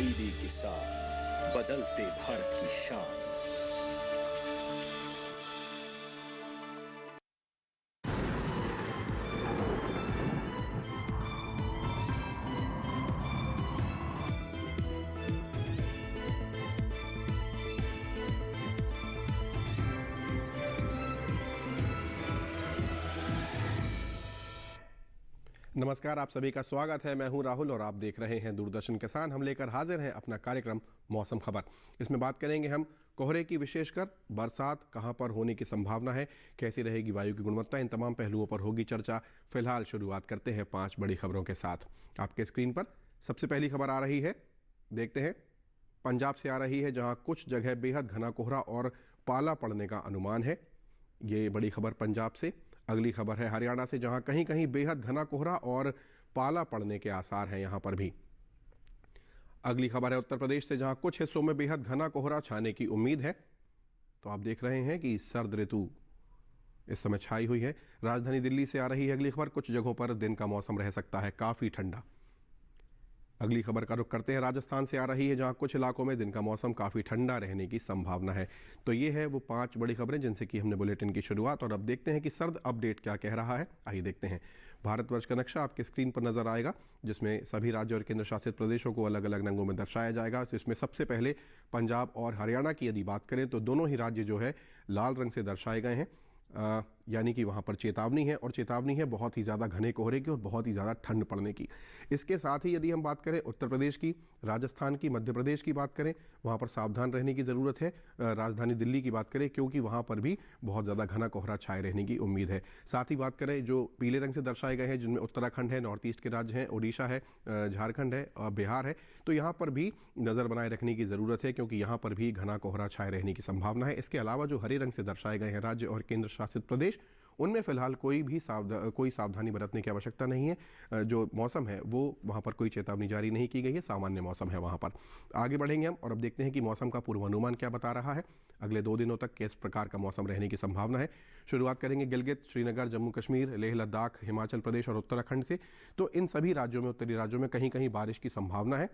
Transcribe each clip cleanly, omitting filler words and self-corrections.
तब्दीली के साथ बदलते भारत की शान। नमस्कार, आप सभी का स्वागत है। मैं हूं राहुल और आप देख रहे हैं दूरदर्शन किसान। हम लेकर हाजिर हैं अपना कार्यक्रम मौसम खबर। इसमें बात करेंगे हम कोहरे की, विशेषकर बरसात कहां पर होने की संभावना है, कैसी रहेगी वायु की गुणवत्ता, इन तमाम पहलुओं पर होगी चर्चा। फिलहाल शुरुआत करते हैं 5 बड़ी खबरों के साथ। आपके स्क्रीन पर सबसे पहली खबर आ रही है, देखते हैं। पंजाब से आ रही है, जहाँ कुछ जगह बेहद घना कोहरा और पाला पड़ने का अनुमान है। ये बड़ी खबर पंजाब से। अगली खबर है हरियाणा से, जहां कहीं कहीं बेहद घना कोहरा और पाला पड़ने के आसार हैं यहां पर भी। अगली खबर है उत्तर प्रदेश से, जहां कुछ हिस्सों में बेहद घना कोहरा छाने की उम्मीद है। तो आप देख रहे हैं कि सर्द ऋतु इस समय छाई हुई है। राजधानी दिल्ली से आ रही है अगली खबर, कुछ जगहों पर दिन का मौसम रह सकता है काफी ठंडा। अगली खबर का रुख करते हैं राजस्थान से आ रही है, जहां कुछ इलाकों में दिन का मौसम काफ़ी ठंडा रहने की संभावना है। तो ये है वो 5 बड़ी खबरें जिनसे कि हमने बुलेटिन की शुरुआत। और अब देखते हैं कि सर्द अपडेट क्या कह रहा है। आइए देखते हैं। भारतवर्ष का नक्शा आपके स्क्रीन पर नजर आएगा, जिसमें सभी राज्य और केंद्र शासित प्रदेशों को अलग अलग रंगों में दर्शाया जाएगा। इसमें सबसे पहले पंजाब और हरियाणा की यदि बात करें तो दोनों ही राज्य जो है लाल रंग से दर्शाए गए हैं, यानी कि वहाँ पर चेतावनी है, और चेतावनी है बहुत ही ज़्यादा घने कोहरे की और बहुत ही ज़्यादा ठंड पड़ने की। इसके साथ ही यदि हम बात करें उत्तर प्रदेश की, राजस्थान की, मध्य प्रदेश की बात करें, वहाँ पर सावधान रहने की ज़रूरत है। राजधानी दिल्ली की बात करें, क्योंकि वहाँ पर भी बहुत ज़्यादा घना कोहरा छाए रहने की उम्मीद है। साथ ही बात करें जो पीले रंग से दर्शाए गए हैं, जिनमें उत्तराखंड है, नॉर्थ ईस्ट के राज्य हैं, उड़ीसा है, झारखंड है और बिहार है, तो यहाँ पर भी नज़र बनाए रखने की ज़रूरत है, क्योंकि यहाँ पर भी घना कोहरा छाए रहने की संभावना है। इसके अलावा जो हरे रंग से दर्शाए गए हैं राज्य और केंद्र शासित प्रदेश, उनमें फिलहाल कोई सावधानी बरतने की आवश्यकता नहीं है। जो मौसम है वो वहाँ पर कोई चेतावनी जारी नहीं की गई है, सामान्य मौसम है वहाँ पर। आगे बढ़ेंगे हम और अब देखते हैं कि मौसम का पूर्वानुमान क्या बता रहा है। अगले 2 दिनों तक किस प्रकार का मौसम रहने की संभावना है। शुरुआत करेंगे गिलगित, श्रीनगर, जम्मू कश्मीर, लेह लद्दाख, हिमाचल प्रदेश और उत्तराखंड से। तो इन सभी राज्यों में, उत्तरी राज्यों में कहीं कहीं बारिश की संभावना है।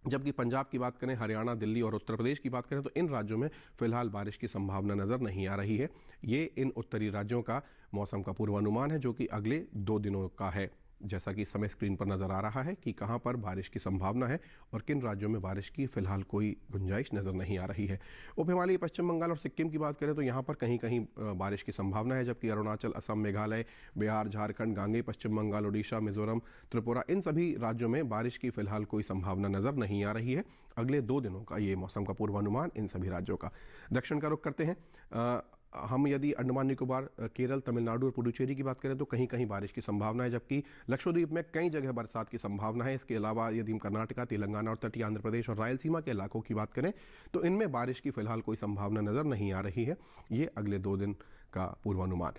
जबकि पंजाब की बात करें, हरियाणा, दिल्ली और उत्तर प्रदेश की बात करें तो इन राज्यों में फिलहाल बारिश की संभावना नज़र नहीं आ रही है। ये इन उत्तरी राज्यों का मौसम का पूर्वानुमान है, जो कि अगले 2 दिनों का है। जैसा कि समय स्क्रीन पर नज़र आ रहा है कि कहां पर बारिश की संभावना है और किन राज्यों में बारिश की फिलहाल कोई गुंजाइश नज़र नहीं आ रही है। उप हिमालयी पश्चिम बंगाल और सिक्किम की बात करें तो यहाँ पर कहीं कहीं बारिश की संभावना है, जबकि अरुणाचल, असम, मेघालय, बिहार, झारखंड, गांगे, पश्चिम बंगाल, उड़ीसा, मिजोरम, त्रिपुरा, इन सभी राज्यों में बारिश की फिलहाल कोई संभावना नज़र नहीं आ रही है। अगले 2 दिनों का ये मौसम का पूर्वानुमान इन सभी राज्यों का। दक्षिण का रुख करते हैं। हम यदि अंडमान निकोबार, केरल, तमिलनाडु और पुडुचेरी की बात करें तो कहीं कहीं बारिश की संभावना है, जबकि लक्षद्वीप में कई जगह बरसात की संभावना है। इसके अलावा यदि हम कर्नाटका, तेलंगाना और तटीय आंध्र प्रदेश और रायलसीमा के इलाकों की बात करें तो इनमें बारिश की फिलहाल कोई संभावना नज़र नहीं आ रही है। ये अगले 2 दिन का पूर्वानुमान।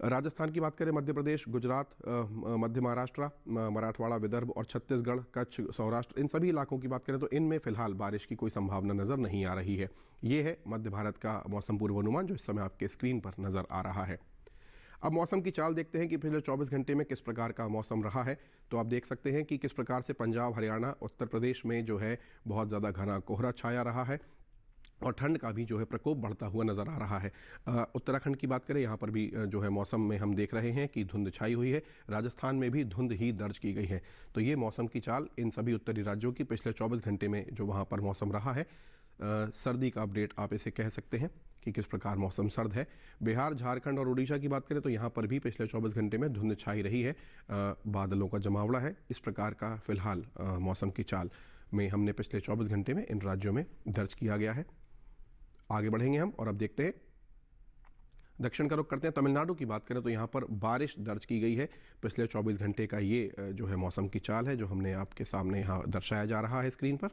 राजस्थान की बात करें, मध्य प्रदेश, गुजरात, मध्य महाराष्ट्र, मराठवाड़ा, विदर्भ और छत्तीसगढ़, कच्छ, सौराष्ट्र, इन सभी इलाकों की बात करें तो इनमें फिलहाल बारिश की कोई संभावना नज़र नहीं आ रही है। ये है मध्य भारत का मौसम पूर्वानुमान, जो इस समय आपके स्क्रीन पर नज़र आ रहा है। अब मौसम की चाल देखते हैं कि पिछले 24 घंटे में किस प्रकार का मौसम रहा है। तो आप देख सकते हैं कि किस प्रकार से पंजाब, हरियाणा, उत्तर प्रदेश में जो है बहुत ज़्यादा घना कोहरा छाया रहा है और ठंड का भी जो है प्रकोप बढ़ता हुआ नज़र आ रहा है। उत्तराखंड की बात करें, यहाँ पर भी जो है मौसम में हम देख रहे हैं कि धुंध छाई हुई है। राजस्थान में भी धुंध ही दर्ज की गई है। तो ये मौसम की चाल इन सभी उत्तरी राज्यों की पिछले 24 घंटे में जो वहाँ पर मौसम रहा है। सर्दी का अपडेट आप इसे कह सकते हैं कि किस प्रकार मौसम सर्द है। बिहार, झारखंड और उड़ीसा की बात करें तो यहाँ पर भी पिछले 24 घंटे में धुंध छाई रही है, बादलों का जमावड़ा है। इस प्रकार का फिलहाल मौसम की चाल में हमने पिछले 24 घंटे में इन राज्यों में दर्ज किया गया है। आगे बढ़ेंगे हम और अब देखते हैं दक्षिण का रुख करते हैं। तमिलनाडु की बात करें तो यहाँ पर बारिश दर्ज की गई है। पिछले 24 घंटे का ये जो है मौसम की चाल है, जो हमने आपके सामने यहाँ दर्शाया जा रहा है स्क्रीन पर।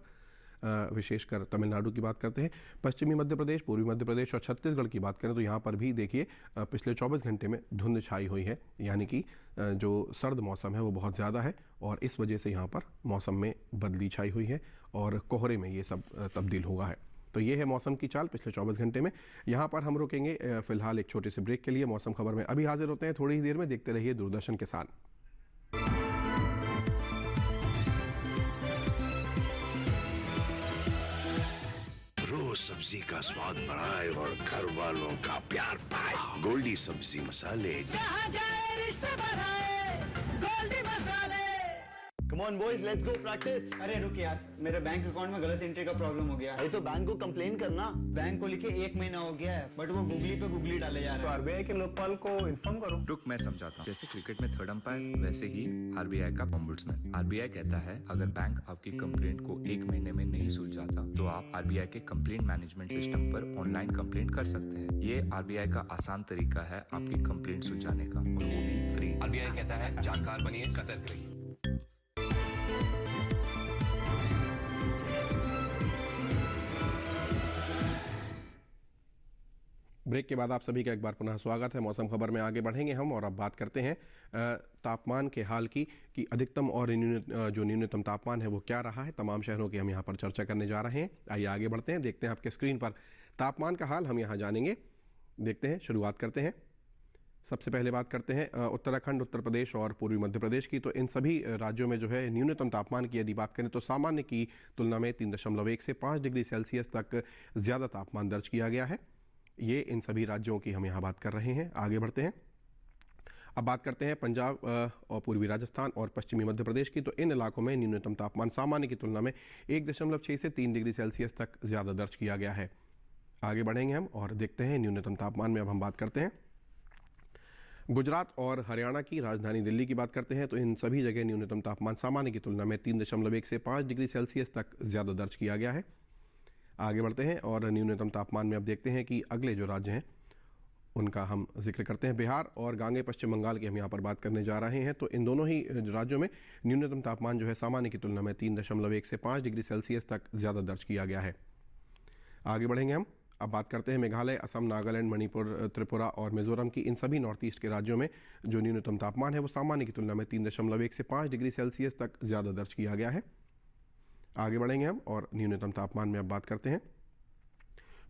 विशेषकर तमिलनाडु की बात करते हैं। पश्चिमी मध्य प्रदेश, पूर्वी मध्य प्रदेश और छत्तीसगढ़ की बात करें तो यहाँ पर भी देखिए पिछले 24 घंटे में धुंध छाई हुई है, यानी कि जो सर्द मौसम है वो बहुत ज़्यादा है और इस वजह से यहाँ पर मौसम में बदली छाई हुई है और कोहरे में ये सब तब्दील हुआ है। तो ये है मौसम की चाल पिछले 24 घंटे में। यहाँ पर हम रुकेंगे फिलहाल एक छोटे से ब्रेक के लिए। मौसम खबर में अभी हाजिर होते हैं थोड़ी ही देर में। देखते रहिए दूरदर्शन किसान। रोज सब्जी का स्वाद बढ़ाए और घर वालों का प्यार पाए। गोल्डी सब्जी मसाले। जहाँ जाए रिश्ते बढ़ाए, गोल्डी मसाले। Come on boys, let's go practice. अरे रुक यार, मेरे बैंक अकाउंट में गलत एंट्री का प्रॉब्लम हो गया है। अरे तो बैंक को कंप्लेन करना। बैंक को लिखे 1 महीना हो गया है, बट वो गूगली पे गूगली डाले जा रहा है। आरबीआई के लोकपाल को इन्फॉर्म करो। रुक, मैं समझाता हूँ। जैसे क्रिकेट में थर्ड अंपायर, वैसे ही आरबीआई का ओम्बुड्समैन। आरबीआई कहता है अगर बैंक आपकी कंप्लेंट को 1 महीने में नहीं सुलझाता तो आप आरबीआई के कंप्लेंट मैनेजमेंट सिस्टम पर ऑनलाइन कंप्लेंट कर सकते हैं। ये आरबीआई का आसान तरीका है आपकी कंप्लेंट सुलझाने का, और वो भी फ्री। आरबीआई कहता है जानकार बनिए, सतर्क रहिए। ब्रेक के बाद आप सभी का एक बार पुनः स्वागत है। मौसम खबर में आगे बढ़ेंगे हम और अब बात करते हैं तापमान के हाल की कि अधिकतम और जो न्यूनतम तापमान है वो क्या रहा है। तमाम शहरों की हम यहाँ पर चर्चा करने जा रहे हैं। आइए आगे बढ़ते हैं, देखते हैं आपके स्क्रीन पर तापमान का हाल हम यहाँ जानेंगे। देखते हैं, शुरुआत करते हैं। सबसे पहले बात करते हैं उत्तराखंड, उत्तर प्रदेश और पूर्वी मध्य प्रदेश की। तो इन सभी राज्यों में जो है न्यूनतम तापमान की यदि बात करें तो सामान्य की तुलना में 3.1 से 5 डिग्री सेल्सियस तक ज़्यादा तापमान दर्ज किया गया है। ये इन सभी राज्यों की हम यहाँ बात कर रहे हैं। आगे बढ़ते हैं, अब बात करते हैं पंजाब और पूर्वी राजस्थान और पश्चिमी मध्य प्रदेश की। तो इन इलाकों में न्यूनतम तापमान सामान्य की तुलना में 1.6 से 3 डिग्री सेल्सियस तक ज़्यादा दर्ज किया गया है। आगे बढ़ेंगे हम और देखते हैं न्यूनतम तापमान में अब हम बात करते हैं गुजरात और हरियाणा की। राजधानी दिल्ली की बात करते हैं तो इन सभी जगह न्यूनतम तापमान सामान्य की तुलना में 3.1 से 5 डिग्री सेल्सियस तक ज़्यादा दर्ज किया गया है। आगे बढ़ते हैं और न्यूनतम तापमान में अब देखते हैं कि अगले जो राज्य हैं उनका हम जिक्र करते हैं। बिहार और गांगे पश्चिम बंगाल की हम यहाँ पर बात करने जा रहे हैं। तो इन दोनों ही राज्यों में न्यूनतम तापमान जो है सामान्य की तुलना में 3.1 से 5 डिग्री सेल्सियस तक ज़्यादा दर्ज किया गया है। आगे बढ़ेंगे हम, अब बात करते हैं मेघालय, असम, नागालैंड, मणिपुर, त्रिपुरा और मिजोरम की। इन सभी नॉर्थ ईस्ट के राज्यों में जो न्यूनतम तापमान है वो सामान्य की तुलना में 3.1 से 5 डिग्री सेल्सियस तक ज़्यादा दर्ज किया गया है। आगे बढ़ेंगे हम और न्यूनतम तापमान में अब बात करते हैं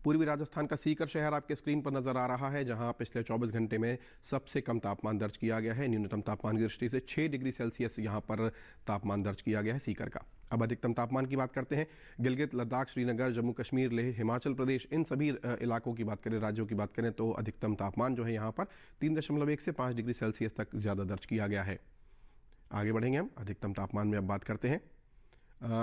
पूर्वी राजस्थान का सीकर शहर आपके स्क्रीन पर नज़र आ रहा है, जहां पिछले 24 घंटे में सबसे कम तापमान दर्ज किया गया है। न्यूनतम तापमान की दृष्टि से 6 डिग्री सेल्सियस यहां पर तापमान दर्ज किया गया है सीकर का। अब अधिकतम तापमान की बात करते हैं। गिलगित, लद्दाख, श्रीनगर, जम्मू कश्मीर, लेह, हिमाचल प्रदेश, इन सभी इलाकों की बात करें, राज्यों की बात करें तो अधिकतम तापमान जो है यहाँ पर 3.1 से 5 डिग्री सेल्सियस तक ज़्यादा दर्ज किया गया है। आगे बढ़ेंगे हम, अधिकतम तापमान में अब बात करते हैं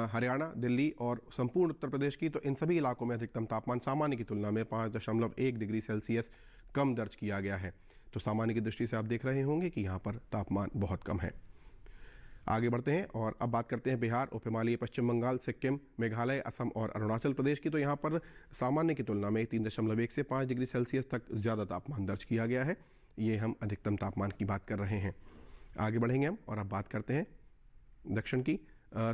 हरियाणा, दिल्ली और संपूर्ण उत्तर प्रदेश की। तो इन सभी इलाकों में अधिकतम तापमान सामान्य की तुलना में 5.1 डिग्री सेल्सियस कम दर्ज किया गया है। तो सामान्य की दृष्टि से आप देख रहे होंगे कि यहाँ पर तापमान बहुत कम है। आगे बढ़ते हैं और अब बात करते हैं बिहार, उप हिमालयी पश्चिम बंगाल, सिक्किम, मेघालय, असम और अरुणाचल प्रदेश की। तो यहाँ पर सामान्य की तुलना में 3.1 से 5 डिग्री सेल्सियस तक ज़्यादा तापमान दर्ज किया गया है। ये हम अधिकतम तापमान की बात कर रहे हैं। आगे बढ़ेंगे हम और अब बात करते हैं दक्षिण की।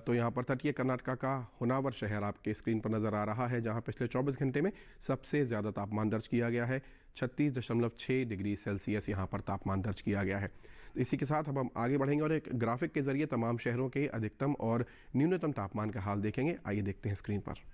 तो यहाँ पर तटीय कर्नाटका का होनावर शहर आपके स्क्रीन पर नज़र आ रहा है, जहाँ पिछले 24 घंटे में सबसे ज़्यादा तापमान दर्ज किया गया है। 36.6 डिग्री सेल्सियस यहाँ पर तापमान दर्ज किया गया है। इसी के साथ अब हम आगे बढ़ेंगे और एक ग्राफिक के ज़रिए तमाम शहरों के अधिकतम और न्यूनतम तापमान का हाल देखेंगे। आइए देखते हैं स्क्रीन पर।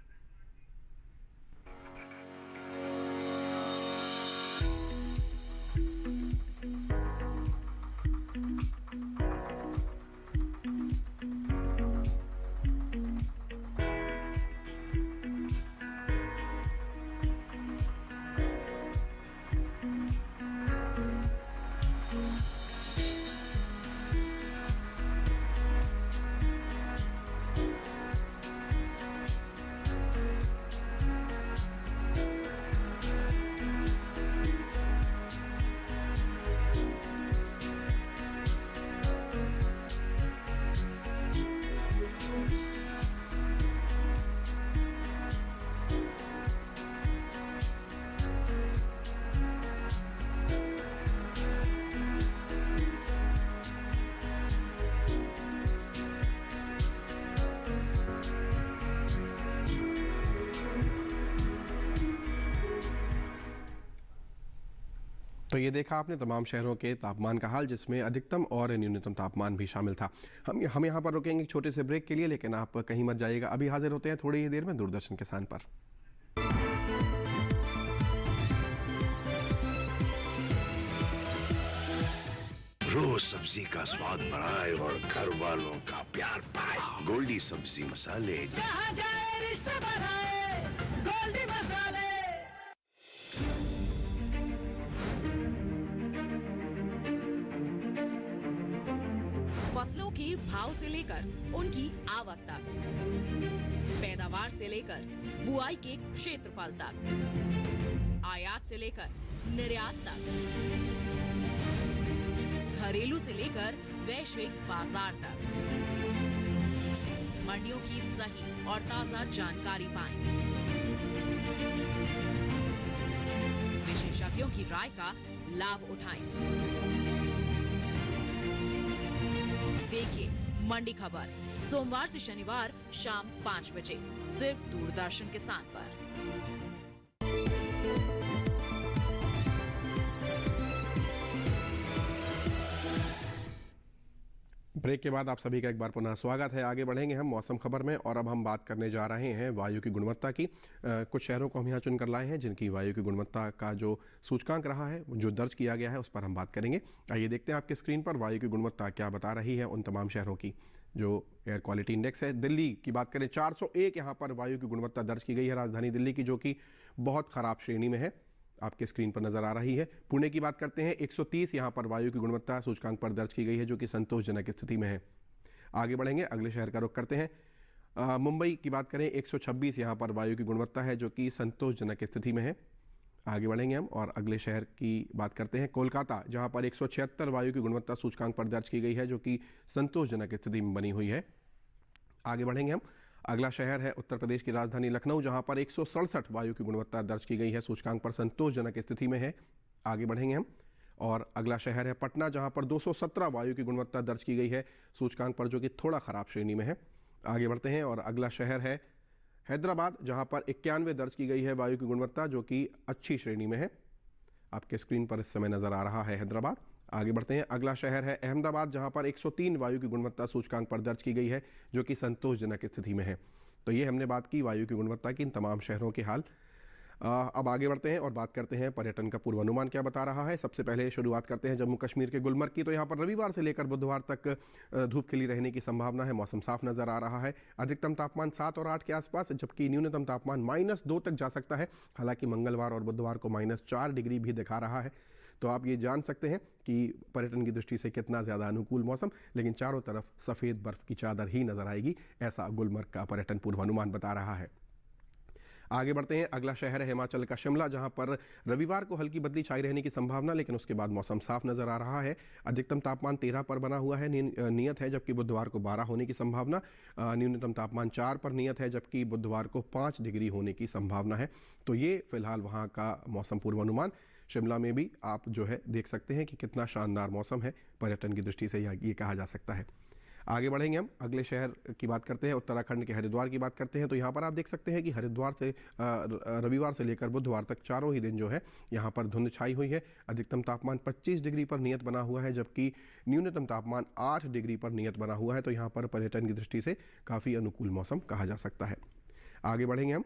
तो ये देखा आपने तमाम शहरों के तापमान का हाल, जिसमें अधिकतम और न्यूनतम तापमान भी शामिल था। हम यहाँ पर रुकेंगे एक छोटे से ब्रेक के लिए, लेकिन आप कहीं मत जाइएगा। अभी हाजिर होते हैं थोड़ी ही देर में दूरदर्शन किसान पर। रोज सब्जी का स्वाद बढ़ाए और घर वालों का प्यार पाए। गोल्डी सब्जी मसाले। जहाँ जाए रिश्ते बढ़ाए, गोल्डी मसाले। से लेकर उनकी आवक तक, पैदावार से लेकर बुआई के क्षेत्रफल तक, आयात से लेकर निर्यात तक, घरेलू से लेकर वैश्विक बाजार तक, मंडियों की सही और ताजा जानकारी पाएं। विशेषज्ञों की राय का लाभ उठाएं। देखिए मंडी खबर सोमवार से शनिवार शाम 5 बजे सिर्फ दूरदर्शन किसान पर। ब्रेक के बाद आप सभी का एक बार पुनः स्वागत है। आगे बढ़ेंगे हम मौसम खबर में और अब हम बात करने जा रहे हैं वायु की गुणवत्ता की। कुछ शहरों को हम यहाँ चुनकर लाए हैं जिनकी वायु की गुणवत्ता का जो सूचकांक रहा है, जो दर्ज किया गया है, उस पर हम बात करेंगे। आइए देखते हैं आपके स्क्रीन पर वायु की गुणवत्ता क्या बता रही है उन तमाम शहरों की। जो एयर क्वालिटी इंडेक्स है, दिल्ली की बात करें 401 यहाँ पर वायु की गुणवत्ता दर्ज की गई है, राजधानी दिल्ली की, जो कि बहुत ख़राब श्रेणी में है, आपके स्क्रीन पर नजर आ रही है। पुणे की बात करते हैं 130 यहाँ पर वायु की गुणवत्ता सूचकांक पर दर्ज की गई है, जो कि संतोषजनक स्थिति में है। आगे बढ़ेंगे, अगले शहर का रुख करते हैं। मुंबई की बात करें 126 यहाँ पर वायु की गुणवत्ता है, जो कि संतोषजनक स्थिति में है। आगे बढ़ेंगे हम और अगले शहर की बात करते हैं कोलकाता, जहाँ पर 176 वायु की गुणवत्ता सूचकांक पर दर्ज की गई है, जो कि संतोषजनक स्थिति में बनी हुई है। आगे बढ़ेंगे हम, अगला शहर है उत्तर प्रदेश की राजधानी लखनऊ, जहां पर 167 वायु की गुणवत्ता दर्ज की गई है, सूचकांक पर संतोषजनक स्थिति में है। आगे बढ़ेंगे हम और अगला शहर है पटना, जहां पर 217 वायु की गुणवत्ता दर्ज की गई है, सूचकांक पर, जो कि थोड़ा ख़राब श्रेणी में है। आगे बढ़ते हैं और अगला शहर है हैदराबाद, जहां पर 91 दर्ज की गई है वायु की गुणवत्ता, जो कि अच्छी श्रेणी में है। आपके स्क्रीन पर इस समय नज़र आ रहा है हैदराबाद। आगे बढ़ते हैं, अगला शहर है अहमदाबाद, जहां पर 103 वायु की गुणवत्ता सूचकांक पर दर्ज की गई है, जो कि संतोषजनक स्थिति में है। तो ये हमने बात की वायु की गुणवत्ता की इन तमाम शहरों के हाल। अब आगे बढ़ते हैं और बात करते हैं पर्यटन का पूर्वानुमान क्या बता रहा है। सबसे पहले शुरुआत करते हैं जम्मू कश्मीर के गुलमर्ग की। तो यहाँ पर रविवार से लेकर बुधवार तक धूप खिली रहने की संभावना है, मौसम साफ नज़र आ रहा है। अधिकतम तापमान 7 और 8 के आसपास, जबकि न्यूनतम तापमान -2 तक जा सकता है। हालांकि मंगलवार और बुधवार को -4 डिग्री भी दिखा रहा है। तो आप ये जान सकते हैं कि पर्यटन की दृष्टि से कितना ज़्यादा अनुकूल मौसम, लेकिन चारों तरफ सफ़ेद बर्फ़ की चादर ही नज़र आएगी, ऐसा गुलमर्ग का पर्यटन पूर्वानुमान बता रहा है। आगे बढ़ते हैं, अगला शहर है हिमाचल का शिमला, जहां पर रविवार को हल्की बदली छाई रहने की संभावना, लेकिन उसके बाद मौसम साफ नज़र आ रहा है। अधिकतम तापमान 13 पर बना हुआ है, नियत है, जबकि बुधवार को 12 होने की संभावना। न्यूनतम तापमान 4 पर नियत है, जबकि बुधवार को 5 डिग्री होने की संभावना है। तो ये फिलहाल वहाँ का मौसम पूर्वानुमान। शिमला में भी आप जो है देख सकते हैं कि कितना शानदार मौसम है, पर्यटन की दृष्टि से ये कहा जा सकता है। आगे बढ़ेंगे हम, अगले शहर की बात करते हैं, उत्तराखंड के हरिद्वार की बात करते हैं। तो यहाँ पर आप देख सकते हैं कि हरिद्वार से रविवार से लेकर बुधवार तक चारों ही दिन जो है यहाँ पर धुंध छाई हुई है। अधिकतम तापमान 25 डिग्री पर नियत बना हुआ है, जबकि न्यूनतम तापमान 8 डिग्री पर नियत बना हुआ है। तो यहाँ पर पर्यटन की दृष्टि से काफ़ी अनुकूल मौसम कहा जा सकता है। आगे बढ़ेंगे हम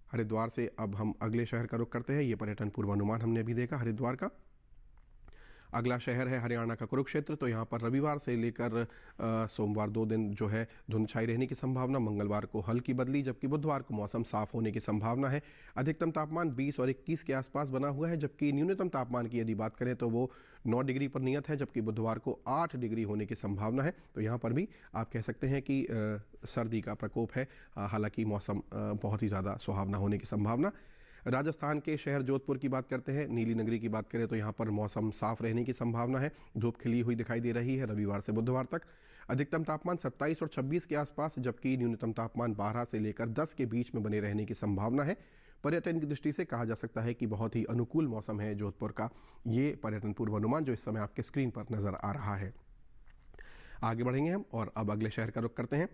हरिद्वार से, अब हम अगले शहर का रुख करते हैं। ये पर्यटन पूर्वानुमान हमने अभी देखा हरिद्वार का। अगला शहर है हरियाणा का कुरुक्षेत्र। तो यहाँ पर रविवार से लेकर सोमवार 2 दिन जो है धुंध छाई रहने की संभावना, मंगलवार को हल्की बदली, जबकि बुधवार को मौसम साफ होने की संभावना है। अधिकतम तापमान 20 और 21 के आसपास बना हुआ है, जबकि न्यूनतम तापमान की यदि बात करें तो वो 9 डिग्री पर नियत है, जबकि बुधवार को 8 डिग्री होने की संभावना है। तो यहाँ पर भी आप कह सकते हैं कि सर्दी का प्रकोप है, हालांकि मौसम बहुत ही ज़्यादा सुहावना होने की संभावना। राजस्थान के शहर जोधपुर की बात करते हैं, नीली नगरी की बात करें तो यहाँ पर मौसम साफ रहने की संभावना है, धूप खिली हुई दिखाई दे रही है रविवार से बुधवार तक। अधिकतम तापमान 27 और 26 के आसपास, जबकि न्यूनतम तापमान 12 से लेकर 10 के बीच में बने रहने की संभावना है। पर्यटन की दृष्टि से कहा जा सकता है कि बहुत ही अनुकूल मौसम है जोधपुर का। ये पर्यटन पूर्वानुमान जो इस समय आपके स्क्रीन पर नज़र आ रहा है। आगे बढ़ेंगे हम और अब अगले शहर का रुख करते हैं।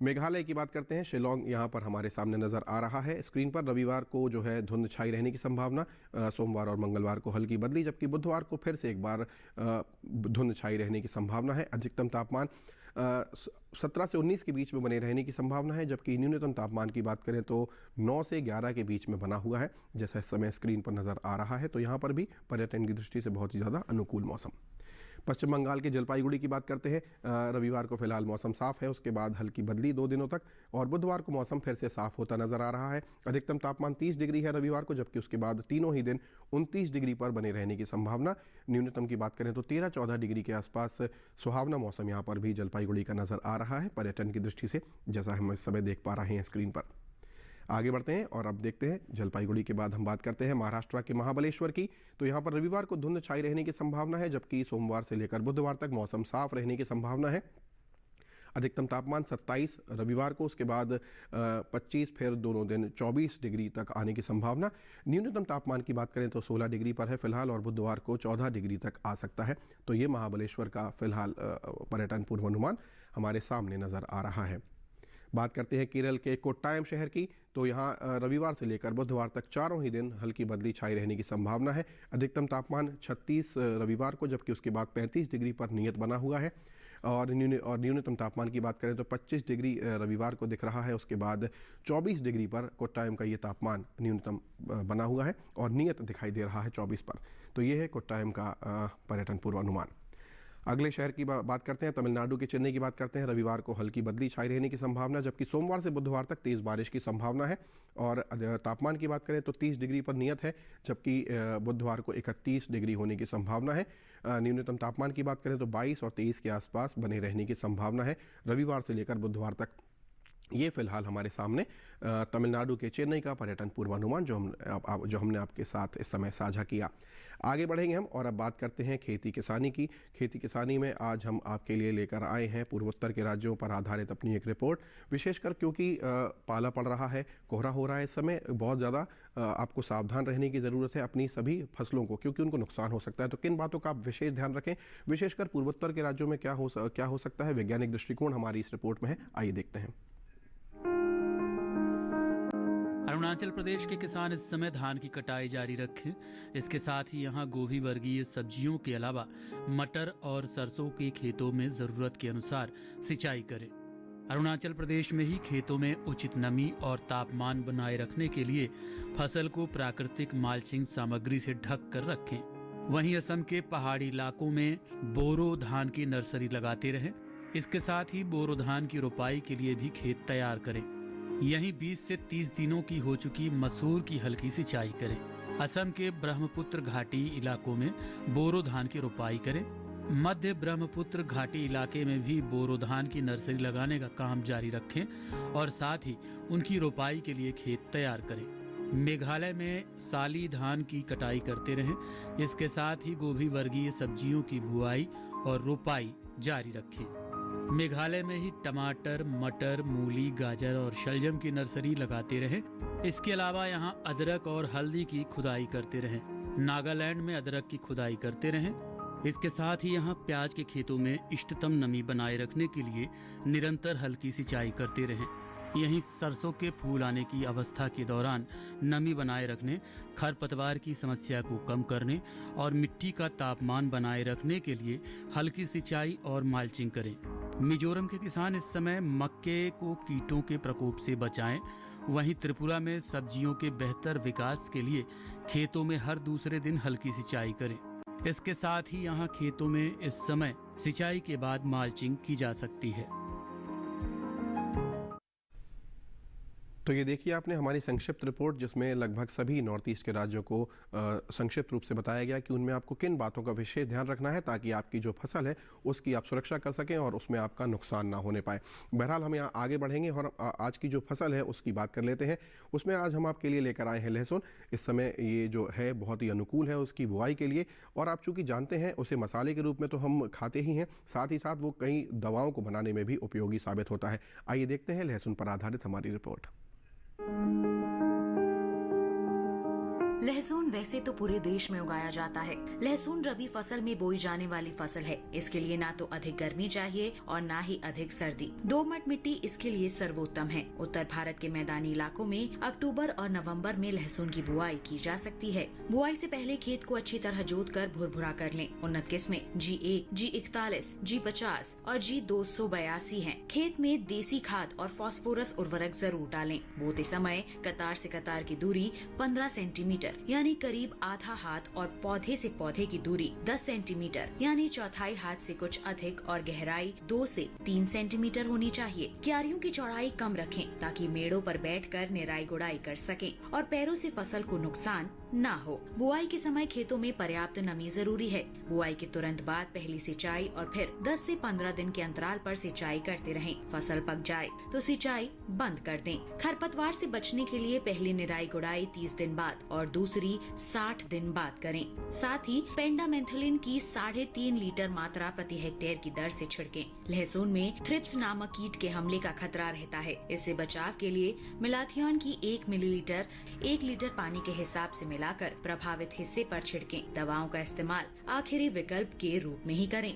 मेघालय की बात करते हैं, शिलोंग यहाँ पर हमारे सामने नज़र आ रहा है स्क्रीन पर। रविवार को जो है धुंध छाई रहने की संभावना, सोमवार और मंगलवार को हल्की बदली, जबकि बुधवार को फिर से एक बार धुंध छाई रहने की संभावना है। अधिकतम तापमान 17 से 19 के बीच में बने रहने की संभावना है, जबकि न्यूनतम तापमान की बात करें तो 9 से 11 के बीच में बना हुआ है, जैसा इस समय स्क्रीन पर नज़र आ रहा है। तो यहाँ पर भी पर्यटन की दृष्टि से बहुत ही ज़्यादा अनुकूल मौसम। पश्चिम बंगाल के जलपाईगुड़ी की बात करते हैं। रविवार को फिलहाल मौसम साफ है, उसके बाद हल्की बदली 2 दिनों तक, और बुधवार को मौसम फिर से साफ होता नजर आ रहा है। अधिकतम तापमान 30 डिग्री है रविवार को, जबकि उसके बाद तीनों ही दिन 29 डिग्री पर बने रहने की संभावना। न्यूनतम की बात करें तो 13-14 डिग्री के आसपास सुहावना मौसम यहाँ पर भी जलपाईगुड़ी का नजर आ रहा है पर्यटन की दृष्टि से, जैसा हम इस समय देख पा रहे हैं स्क्रीन पर। आगे बढ़ते हैं और अब देखते हैं जलपाईगुड़ी के बाद हम बात करते हैं महाराष्ट्र के महाबलेश्वर की। तो यहाँ पर रविवार को धुंध छाई रहने की संभावना है, जबकि सोमवार से लेकर बुधवार तक मौसम साफ रहने की संभावना है। अधिकतम तापमान 27 रविवार को, उसके बाद 25, फिर दोनों दिन 24 डिग्री तक आने की संभावना। न्यूनतम तापमान की बात करें तो 16 डिग्री पर है फिलहाल, और बुधवार को 14 डिग्री तक आ सकता है। तो ये महाबलेश्वर का फिलहाल पर्यटन पूर्वानुमान हमारे सामने नज़र आ रहा है। बात करते हैं केरल के कोट्टायम शहर की। तो यहाँ रविवार से लेकर बुधवार तक चारों ही दिन हल्की बदली छाई रहने की संभावना है। अधिकतम तापमान 36 रविवार को, जबकि उसके बाद 35 डिग्री पर नियत बना हुआ है, और न्यूनतम तापमान की बात करें तो 25 डिग्री रविवार को दिख रहा है। उसके बाद 24 डिग्री पर कोट्टायम का ये तापमान न्यूनतम बना हुआ है, और नियत दिखाई दे रहा है 24 पर। तो ये है कोट्टायम का पर्यटन पूर्वानुमान। अगले शहर की बात करते हैं, तमिलनाडु के चेन्नई की बात करते हैं। रविवार को हल्की बदली छाई रहने की संभावना, जबकि सोमवार से बुधवार तक तेज़ बारिश की संभावना है। और तापमान की बात करें तो 30 डिग्री पर नियत है, जबकि बुधवार को 31 डिग्री होने की संभावना है। न्यूनतम तापमान की बात करें तो 22 और 23 के आसपास बने रहने की संभावना है रविवार से लेकर बुधवार तक। ये फिलहाल हमारे सामने तमिलनाडु के चेन्नई का पर्यटन पूर्वानुमान जो हमने आपके साथ इस समय साझा किया। आगे बढ़ेंगे हम और अब बात करते हैं खेती किसानी की। खेती किसानी में आज हम आपके लिए लेकर आए हैं पूर्वोत्तर के राज्यों पर आधारित अपनी एक रिपोर्ट, विशेषकर क्योंकि पाला पड़ रहा है, कोहरा हो रहा है इस समय, बहुत ज़्यादा आपको सावधान रहने की ज़रूरत है अपनी सभी फसलों को, क्योंकि उनको नुकसान हो सकता है। तो किन बातों का आप विशेष ध्यान रखें, विशेषकर पूर्वोत्तर के राज्यों में क्या हो सकता है, वैज्ञानिक दृष्टिकोण हमारी इस रिपोर्ट में है। आइए देखते हैं। अरुणाचल प्रदेश के किसान इस समय धान की कटाई जारी रखे। इसके साथ ही यहाँ गोभी वर्गीय सब्जियों के अलावा मटर और सरसों के खेतों में जरूरत के अनुसार सिंचाई करें। अरुणाचल प्रदेश में ही खेतों में उचित नमी और तापमान बनाए रखने के लिए फसल को प्राकृतिक माल्चिंग सामग्री से ढक कर रखें। वहीं असम के पहाड़ी इलाकों में बोरो धान की नर्सरी लगाते रहें। इसके साथ ही बोरो धान की रोपाई के लिए भी खेत तैयार करें। यहीं 20 से 30 दिनों की हो चुकी मसूर की हल्की सिंचाई करें। असम के ब्रह्मपुत्र घाटी इलाकों में बोरो धान की रोपाई करें। मध्य ब्रह्मपुत्र घाटी इलाके में भी बोरो धान की नर्सरी लगाने का काम जारी रखें और साथ ही उनकी रोपाई के लिए खेत तैयार करें। मेघालय में साली धान की कटाई करते रहें। इसके साथ ही गोभी वर्गीय सब्जियों की बुआई और रोपाई जारी रखें। मेघालय में ही टमाटर, मटर, मूली, गाजर और शलजम की नर्सरी लगाते रहें। इसके अलावा यहाँ अदरक और हल्दी की खुदाई करते रहें। नागालैंड में अदरक की खुदाई करते रहें। इसके साथ ही यहाँ प्याज के खेतों में इष्टतम नमी बनाए रखने के लिए निरंतर हल्की सिंचाई करते रहें। यहीं सरसों के फूल आने की अवस्था के दौरान नमी बनाए रखने, खरपतवार की समस्या को कम करने और मिट्टी का तापमान बनाए रखने के लिए हल्की सिंचाई और माल्चिंग करें। मिजोरम के किसान इस समय मक्के को कीटों के प्रकोप से बचाएं। वहीं त्रिपुरा में सब्जियों के बेहतर विकास के लिए खेतों में हर दूसरे दिन हल्की सिंचाई करें। इसके साथ ही यहाँ खेतों में इस समय सिंचाई के बाद माल्चिंग की जा सकती है। तो ये देखिए आपने हमारी संक्षिप्त रिपोर्ट, जिसमें लगभग सभी नॉर्थ ईस्ट के राज्यों को संक्षिप्त रूप से बताया गया कि उनमें आपको किन बातों का विशेष ध्यान रखना है ताकि आपकी जो फसल है उसकी आप सुरक्षा कर सकें और उसमें आपका नुकसान ना होने पाए। बहरहाल हम यहाँ आगे बढ़ेंगे और आज की जो फसल है उसकी बात कर लेते हैं। उसमें आज हम आपके लिए लेकर आए हैं लहसुन। इस समय ये जो है बहुत ही अनुकूल है उसकी बुआई के लिए, और आप चूँकि जानते हैं उसे मसाले के रूप में तो हम खाते ही हैं, साथ ही साथ वो कई दवाओं को बनाने में भी उपयोगी साबित होता है। आइए देखते हैं लहसुन पर आधारित हमारी रिपोर्ट। लहसुन वैसे तो पूरे देश में उगाया जाता है। लहसुन रबी फसल में बोई जाने वाली फसल है। इसके लिए ना तो अधिक गर्मी चाहिए और ना ही अधिक सर्दी। दोमट मिट्टी इसके लिए सर्वोत्तम है। उत्तर भारत के मैदानी इलाकों में अक्टूबर और नवंबर में लहसुन की बुआई की जा सकती है। बुआई से पहले खेत को अच्छी तरह जोत कर भुरभुरा कर लें। उन्नत किस्में G1, G41, G50 और G282 हैं। खेत में देसी खाद और फास्फोरस उर्वरक जरूर डालें। बोते समय कतार से कतार की दूरी 15 सेंटीमीटर यानी करीब आधा हाथ और पौधे से पौधे की दूरी 10 सेंटीमीटर यानी चौथाई हाथ से कुछ अधिक और गहराई 2 से 3 सेंटीमीटर होनी चाहिए। क्यारियों की चौड़ाई कम रखें ताकि मेड़ों पर बैठकर निराई गुड़ाई कर सकें और पैरों से फसल को नुकसान न हो। बुआई के समय खेतों में पर्याप्त नमी जरूरी है। बुआई के तुरंत बाद पहली सिंचाई और फिर 10 से 15 दिन के अंतराल पर सिंचाई करते रहें। फसल पक जाए तो सिंचाई बंद कर दें। खरपतवार से बचने के लिए पहली निराई गुड़ाई 30 दिन बाद और दूसरी 60 दिन बाद करें। साथ ही पेंडामेंथलिन की 3.5 लीटर मात्रा प्रति हेक्टेयर की दर से छिड़कें। लहसुन में थ्रिप्स नामक कीट के हमले का खतरा रहता है। इससे बचाव के लिए मेलाथियन की 1 मिलीलीटर 1 लीटर पानी के हिसाब से मिलाकर प्रभावित हिस्से पर छिड़कें। दवाओं का इस्तेमाल आखिरी विकल्प के रूप में ही करें।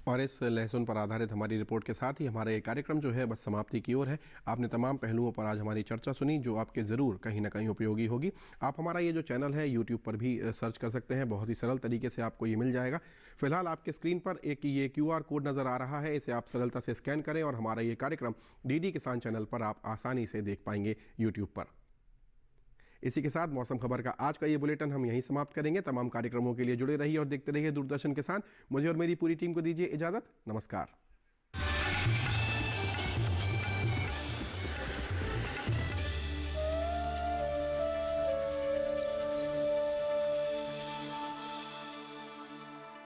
और इस लहसुन पर आधारित हमारी रिपोर्ट के साथ ही हमारा ये कार्यक्रम जो है बस समाप्ति की ओर है। आपने तमाम पहलुओं पर आज हमारी चर्चा सुनी जो आपके ज़रूर कहीं ना कहीं उपयोगी होगी। आप हमारा ये जो चैनल है यूट्यूब पर भी सर्च कर सकते हैं, बहुत ही सरल तरीके से आपको ये मिल जाएगा। फिलहाल आपके स्क्रीन पर एक ये QR कोड नज़र आ रहा है, इसे आप सरलता से स्कैन करें और हमारा ये कार्यक्रम DD किसान चैनल पर आप आसानी से देख पाएंगे यूट्यूब पर। इसी के साथ मौसम खबर का आज का ये बुलेटिन हम यहीं समाप्त करेंगे। तमाम कार्यक्रमों के लिए जुड़े रहिए और देखते रहिए दूरदर्शन किसान। मुझे और मेरी पूरी टीम को दीजिए इजाज़त। नमस्कार।